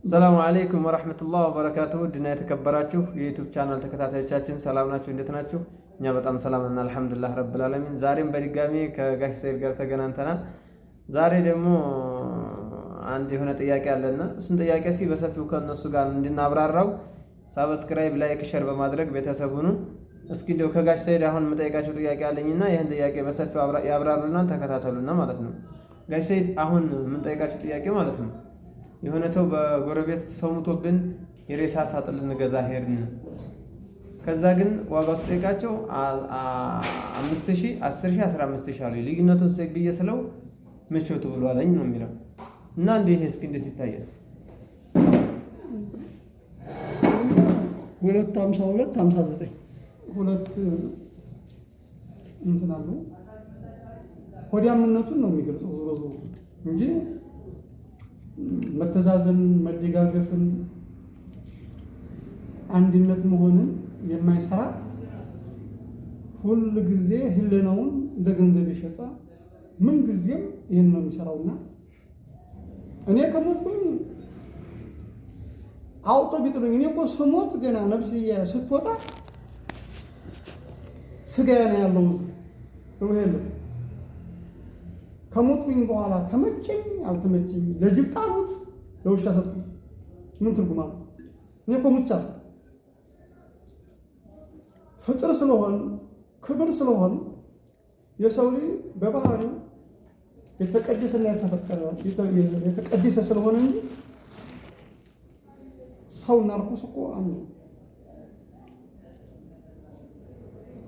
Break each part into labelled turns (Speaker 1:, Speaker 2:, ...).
Speaker 1: ሰላሙ አለይኩም ወራህመቱላሂ ወበረካቱሁ። ድና የተከበራችሁ የዩቲዩብ ቻናል ተከታታዮቻችን ሰላም ናችሁ? እንዴት ናችሁ? እኛ በጣም ሰላም ነን አልሐምዱሊላህ ረብል ዓለሚን። ዛሬም በድጋሚ ከጋሽ ሰይድ ጋር ተገናኝተናል። ዛሬ ደግሞ አንድ የሆነ ጥያቄ አለና እሱን ጥያቄ በሰፊው ከነሱ ጋር እንድናብራራው ሳብስክራይብ፣ ላይክ፣ ሼር በማድረግ ቤተሰቡን እስኪ እንደው ከጋሽ ሰይድ አሁን የምጠይቃቸው ጥያቄ አለኝና ይሄን ጥያቄ በሰፊው ያብራሩና ተከታተሉና ማለት ነው። ጋሽ ሰይድ አሁን የምንጠይቃቸው ጥያቄ ማለት ነው የሆነ ሰው በጎረቤት ሰው ሙቶብን የሬሳ ሳጥን ልንገዛ ሄድን። ከዛ ግን ዋጋው ስጠይቃቸው 5000፣ 10000፣ 15000 አሉ። ልዩነቱን ብዬ ስለው ምቾቱ ብሎ አለኝ ነው የሚለው እና እንዴት እስኪ እንዴት ይታያል?
Speaker 2: 252 59
Speaker 3: ሁለት እንትን አለው ሆዲያምነቱን ነው የሚገልጸው ዞሮ ዞሮ እንጂ መተዛዘን፣ መደጋገፍን፣ አንድነት መሆንን የማይሰራ ሁል ጊዜ ህልናውን እንደ ገንዘብ የሸጠ ምን ጊዜም ይሄን ነው የሚሰራውና እኔ ከሞትኩኝ አውጦ ቢጥሉኝ እኔ እኮ ስሞት ገና ነፍስዬ ስትወጣ ስጋዬ ነው ያለው ነው የለም። ከሞትኩኝ በኋላ ተመቸኝ አልተመቸኝ ለጅብ ጣሉት ለውሻ ሰጡኝ ምን ትርጉም አለው? እኔ እኮ ሙቻለሁ። ፍጥር ስለሆን ክብር ስለሆን የሰው ልጅ በባህሪው የተቀደሰና የተቀደሰ ስለሆነ እንጂ ሰውና ርኩስ እኮ አንዱ።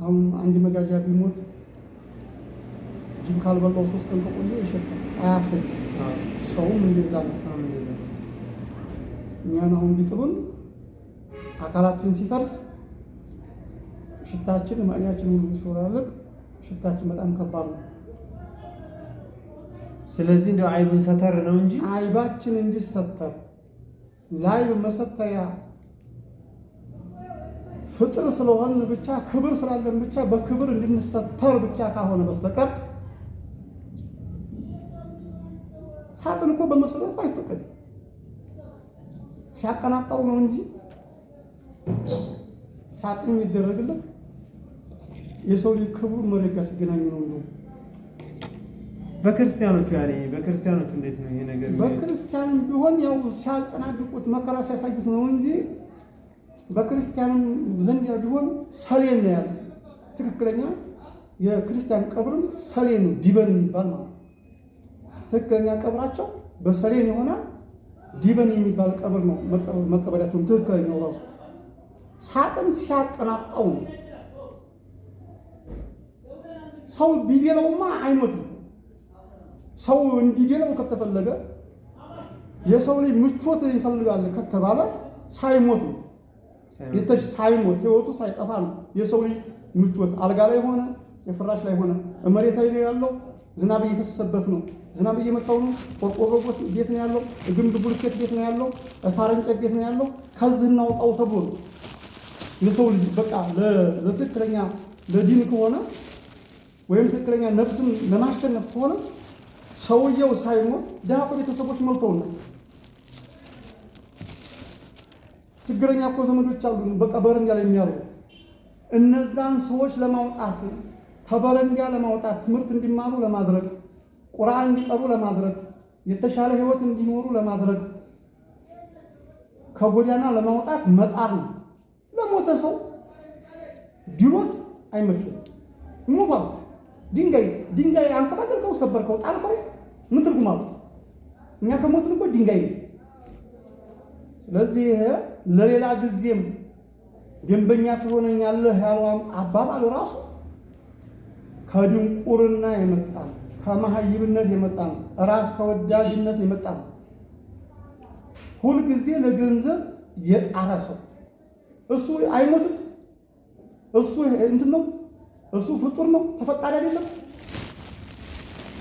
Speaker 3: አሁን አንድ መጋጃ ቢሞት ጅብ ካልበላው 3 ቀን ከቆየ ይሸታል፣ አያሰኝ። ሰውም እንደዛ ነው። እኛን አሁን ቢጥሉን አካላችን ሲፈርስ ሽታችን ማዕኛችን ሁሉ ሲወራለቅ ሽታችን በጣም ከባድ ነው።
Speaker 1: ስለዚህ እንደው አይብን ሰተር ነው እንጂ
Speaker 3: አይባችን እንዲሰተር ላይ መሰተሪያ ፍጥር ስለሆን ብቻ ክብር ስላለን ብቻ በክብር እንድንሰተር ብቻ ካልሆነ በስተቀር ሳጥን እኮ በመሰረቱ አይፈቀድም። ሲያቀናጣው ነው እንጂ ሳጥን የሚደረግለት የሰው ልጅ ክብሩ መሬት ጋር ሲገናኝ ነው። እንደው
Speaker 1: በክርስቲያኖቹ እንዴት ነው ይሄ ነገር?
Speaker 3: በክርስቲያንም ቢሆን ያው ሲያጸናድቁት መከራ ሲያሳዩት ነው እንጂ በክርስቲያንም ዘንድ ቢሆን ሰሌን ነው ያለው። ትክክለኛ የክርስቲያን ቀብርም ሰሌን ነው፣ ዲበን የሚባል ማለት ነው። ትክክለኛ ቀብራቸው በሰሌን ይሆናል። ዲበን የሚባል ቀብር ነው መቀበሪያቸውም ትክክለኛው ራሱ። ሳጥን ሲያቀናጣው ሰው ቢገለውማ አይሞትም። ሰው እንዲገለው ከተፈለገ የሰው ልጅ ምቾት ይፈልጋል ከተባለ ሳይሞት ነው። ሳይሞት ህይወቱ ሳይጠፋ ነው የሰው ልጅ ምቾት። አልጋ ላይ ሆነ የፍራሽ ላይ ሆነ መሬት ላይ ያለው ዝናብ እየፈሰሰበት ነው፣ ዝናብ እየመታው ነው። ቆርቆሮ ቤት ነው ያለው፣ ግንብ ቡልኬት ቤት ነው ያለው፣ ሳር እንጨት ቤት ነው ያለው። ከዚህ እናውጣው ተብሎ ነው የሰው ልጅ በቃ ለትክክለኛ ለዲን ከሆነ ወይም ትክክለኛ ነፍስን ለማሸነፍ ከሆነ ሰውየው ሳይሞት ዳቆ ቤተሰቦች ሞልተውና ችግረኛ እኮ ዘመዶች አሉ በቃ በረንዳ ላይ የሚያሉ እነዛን ሰዎች ለማውጣት ተበረንዳ ለማውጣት ትምህርት እንዲማሩ ለማድረግ ቁርአን እንዲቀሩ ለማድረግ የተሻለ ህይወት እንዲኖሩ ለማድረግ ከጎዳና ለማውጣት መጣር ነው። ለሞተ ሰው ድሎት አይመችም። ሞቷል። ድንጋይ አንከባለልከው፣ ሰበርከው፣ ጣልከው ምን ትርጉም አለው? እኛ ከሞትን እኮ ድንጋይ ነው። ስለዚህ ለሌላ ጊዜም ደንበኛ ትሆነኛለህ ያለው አባባል ራሱ ከድንቁርና የመጣ ነው፣ ከመሀይብነት የመጣ ነው፣ ራስ ከወዳጅነት የመጣ ነው። ሁልጊዜ ለገንዘብ የጣረ ሰው እሱ አይሞትም። እሱ እንትን ነው፣ እሱ ፍጡር ነው፣ ተፈጣሪ አይደለም።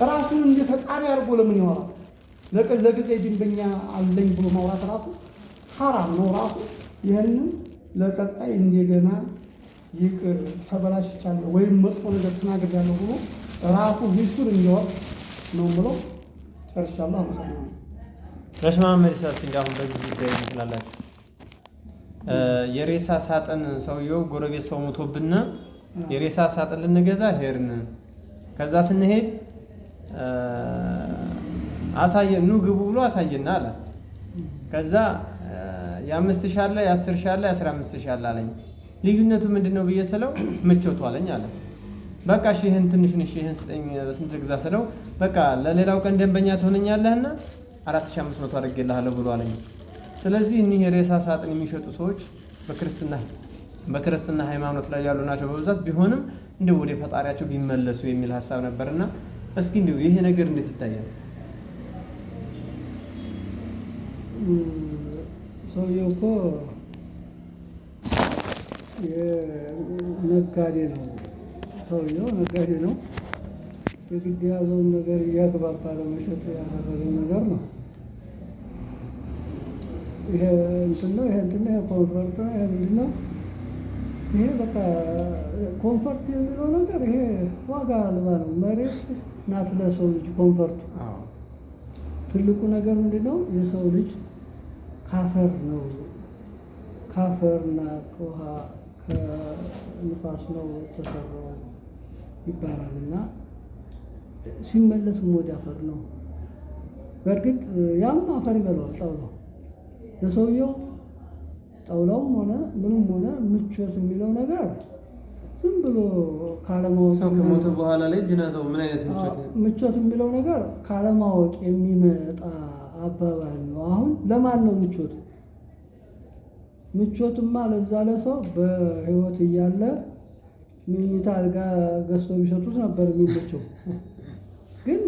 Speaker 3: ራሱን እንደ ፈጣሪ አድርጎ ለምን ይሆናል? ለጊዜ ደንበኛ አለኝ ብሎ ማውራት ራሱ ሐራም ነው ራሱ። ይህንን ለቀጣይ እንደገና ይቅር ተበላሽቻለሁ ወይም መጥፎ ነገር ተናግሬያለሁ ብሎ ራሱ ሂሱን እንዲወቅ ነው ብሎ ጨርሻለሁ። አመሰግናለሁ።
Speaker 1: ጋሽ መሐመድ ሳሲ አሁን በዚህ ጉዳይ ትላላችሁ? የሬሳ ሳጥን ሰውየው ጎረቤት ሰው ሞቶብና የሬሳ ሳጥን ልንገዛ ሄድን። ከዛ ስንሄድ አሳየን፣ ኑ ግቡ ብሎ አሳየና አለ። ከዛ የ5,000 አለ፣ የ10,000 አለ፣ የ15,000 አለ አለኝ። ልዩነቱ ምንድነው ብዬ ስለው ምቾቱ አለኝ አለ። በቃ እሺ ይሄን ትንሹን እሺ ይሄን ስጠኝ በስንት ግዛ ስለው በቃ ለሌላው ቀን ደንበኛ ትሆነኛለህና 4,500 አድርጌልሃለሁ ብሎ አለኝ። ስለዚህ እኒህ የሬሳ ሳጥን የሚሸጡ ሰዎች በክርስትና ሃይማኖት ላይ ያሉ ናቸው በብዛት። ቢሆንም እንደው ወደ ፈጣሪያቸው ቢመለሱ የሚል ሐሳብ ነበርና እስኪ እንደው ይሄ ነገር እንዴት ይታያል?
Speaker 2: ሰውየው እኮ የነጋዴ ነው። ሰውየው ነጋዴ ነው። የግድ ያዘውን ነገር እያግባባ ለመሸጥ ያደረገው ነገር ነው። ይሄ እንትን ነው፣ ይሄ እንትን ነው፣ ይሄ ኮንፈርት ነው፣ ይሄ ምንድን ነው? ይሄ በቃ ኮንፈርት የሚለው ነገር ይሄ ዋጋ አልባ ነው። መሬት ናት ለሰው ልጅ ኮንፈርቱ። ትልቁ ነገር ምንድን ነው? የሰው ልጅ ካፈር ነው። ካፈርና ከውሃ ከንፋስ ነው ተሰራው ይባላል እና ሲመለስም ወደ አፈር ነው። በእርግጥ ያም አፈር ይበላዋል ጣውላው። ለሰውየው ጣውላውም ሆነ ምንም ሆነ ምቾት የሚለው ነገር ዝም ብሎ ካለማወቅ
Speaker 1: ሰው ከሞተ በኋላ ላይ ጅናዛው ምን አይነት
Speaker 2: ምቾት የሚለው ነገር ካለማወቅ የሚመጣ አባባል ነው። አሁን ለማን ነው ምቾት? ምቾትማ ለዛ ለሰው በህይወት እያለ መኝታ አልጋ ገዝተው ቢሰጡት ነበር የሚመቸው። ግን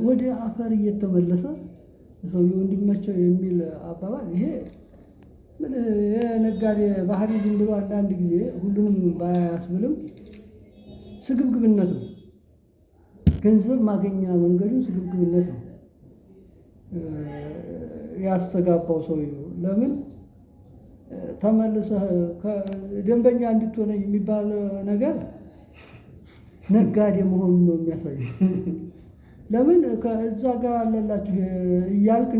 Speaker 2: ወደ አፈር እየተመለሰ ሰውየው እንዲመቸው የሚል አባባል ይሄ የነጋዴ ባህሪ ዝም ብሎ አንዳንድ ጊዜ ሁሉንም ባያስብልም ስግብግብነት ነው። ገንዘብ ማገኛ መንገዱ ስግብግብነት ነው ያስተጋባው ሰውየው። ለምን ተመልሰህ ደንበኛ እንድትሆነኝ የሚባል ነገር ነጋዴ መሆኑን ነው የሚያሳየው። ለምን ከዛ ጋር አለላችሁ እያልክ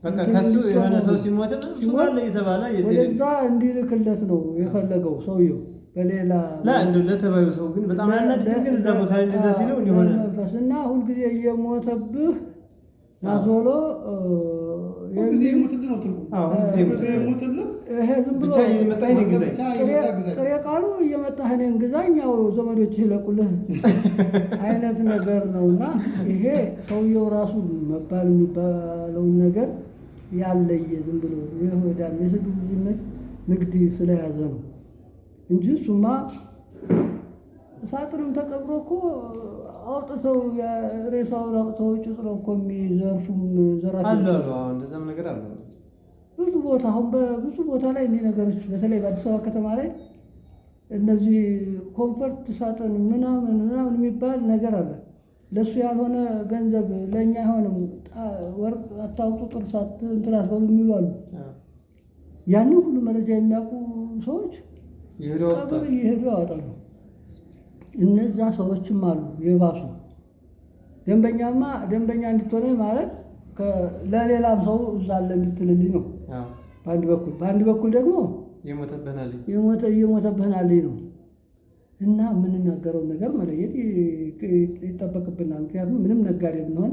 Speaker 1: በቃ ከሱ የሆነ ሰው ሲሞት እሱ ባለ የተባለ
Speaker 2: ወደዛ እንዲልክለት ነው የፈለገው ሰውየው። በሌላ
Speaker 1: እንደ ለተባዩ ሰው ግን በጣም ያናድድ። ግን እዛ ቦታ ላይ እንደዛ ሲለው እንዲሆነ
Speaker 2: እና ሁልጊዜ እየሞተብህ ናዞሎ
Speaker 3: ሁልጊዜ ይሞትልህ ነው ትርጉም። ሁልጊዜ ይሞትልህ
Speaker 2: ይሄ ዝም ብሎ
Speaker 1: ብቻ እየመጣህ እኔን ግዛኝ፣
Speaker 2: ጥሬ ቃሉ እየመጣህ እኔን ግዛኝ፣ ያው ዘመዶች ይለቁልህ አይነት ነገር ነውና ይሄ ሰውየው ራሱ መባል የሚባለውን ነገር ያለየ ዝም ብሎ የሆዳም የስግብግብነት ንግድ ስለያዘ ነው እንጂ እሱማ ሳጥንም ተቀብሮ እኮ አውጥተው የሬሳውን አውጥተው ጭጥረው እኮ የሚዘርፉም ዘራፊ
Speaker 1: አሉ። እንደዛም ነገር አለ
Speaker 2: ብዙ ቦታ። አሁን በብዙ ቦታ ላይ እኔ ነገሮች በተለይ በአዲስ አበባ ከተማ ላይ እነዚህ ኮንፈርት ሳጥን ምናምን የሚባል ነገር አለ። ለእሱ ያልሆነ ገንዘብ ለእኛ አይሆንም፣ ወርቅ አታውጡ፣ ጥርሳት እንትን አትበሉ የሚሉ አሉ። ያንን ሁሉ መረጃ የሚያውቁ ሰዎች ቀብር እየሄዱ ያወጣሉ። እነዛ ሰዎችም አሉ የባሱ። ደንበኛ እንድትሆነ ማለት ለሌላም ሰው እዛ አለ እንድትልልኝ ነው በአንድ በኩል ደግሞ የሞተብህናልኝ ነው። እና የምንናገረውን ነገር መለየት ይጠበቅብናል። ምክንያቱም ምንም ነጋዴ ብንሆን